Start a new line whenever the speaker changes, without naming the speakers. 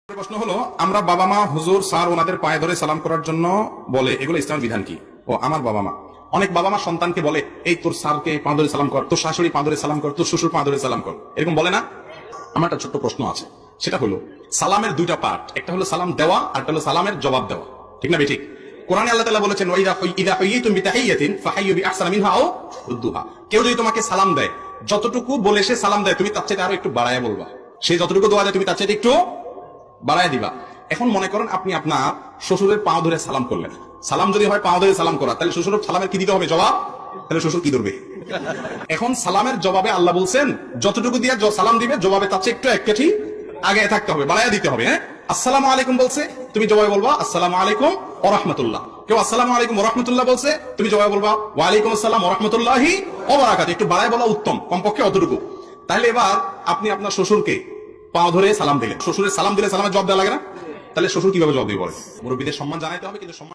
প্রশ্ন হলো, আমরা বাবা মা হুজুর স্যার ওনাদের পায়ে ধরে সালাম করার জন্য বলে, এগুলো ইসলামের বিধান কি? ও আমার বাবা মা, অনেক বাবা মা সন্তানকে বলে এই তোর স্যারকে পা ধরে সালাম কর, তোর শাশুড়ি পা ধরে সালাম কর, তোর শ্বশুর পা ধরে সালাম কর, এরকম বলে না? আমার একটা ছোট্ট প্রশ্ন আছে, সেটা হলো সালামের দুইটা পার্ট, একটা হলো সালাম দেওয়া আর একটা হলো সালামের জবাব দেওয়া, ঠিক না বেঠিক? কোরআনে আল্লাহ তাআলা বলেছেন ইযা হুয়িতুম বিতাহিয়াতিন ফাহাইয়ু বিআহসানা মিনহা আও রুদ্দুহা। কেউ যদি তোমাকে সালাম দেয়, যতটুকু বলে সে সালাম দেয় তুমি তার চাইতে আরো একটু বাড়ায় বলবা, সে যতটুকু দোয়া দেয় তুমি তার চাইতে একটু বাড়ায় দিবা। এখন মনে করেন আপনি আপনার শ্বশুরের পা ধরে সালাম করলেন, সালাম যদি হয় পা ধরে সালাম করা, তাহলে শ্বশুরের সালামের কি দিতে হবে? জবাব। তাহলে শ্বশুর কি ধরবে? এখন সালামের জবাবে আল্লাহ বলছেন যতটুকু দিয়ে সালাম দিবে জবাবে তার চেয়ে একটু এক কাঠি আগে থাকতে হবে, বাড়ায় দিতে হবে। হ্যাঁ, আসসালামু আলাইকুম বলছে, তুমি জবাবে বলবা আসসালামু আলাইকুম ওয়া রাহমাতুল্লাহ। কেউ আসসালামু আলাইকুম ওয়া রাহমাতুল্লাহ বলছে, তুমি জবাবে বলবা ওয়া আলাইকুম আসসালাম ওয়া রাহমাতুল্লাহি ওয়া বারাকাতুহু। একটু বাড়ায় বলা উত্তম, কমপক্ষে অতটুকু। তাহলে এবার আপনি আপনার শ্বশুরকে পা ধরে সালাম দিলেন, শ্বশুরের সালাম দিলে সালামের জবাব দেওয়া লাগে না? তাহলে শ্বশুর কিভাবে জবাব দিবে বলেন? মুরব্বীদের সম্মান জানাইতে হবে, কিন্তু সম্মান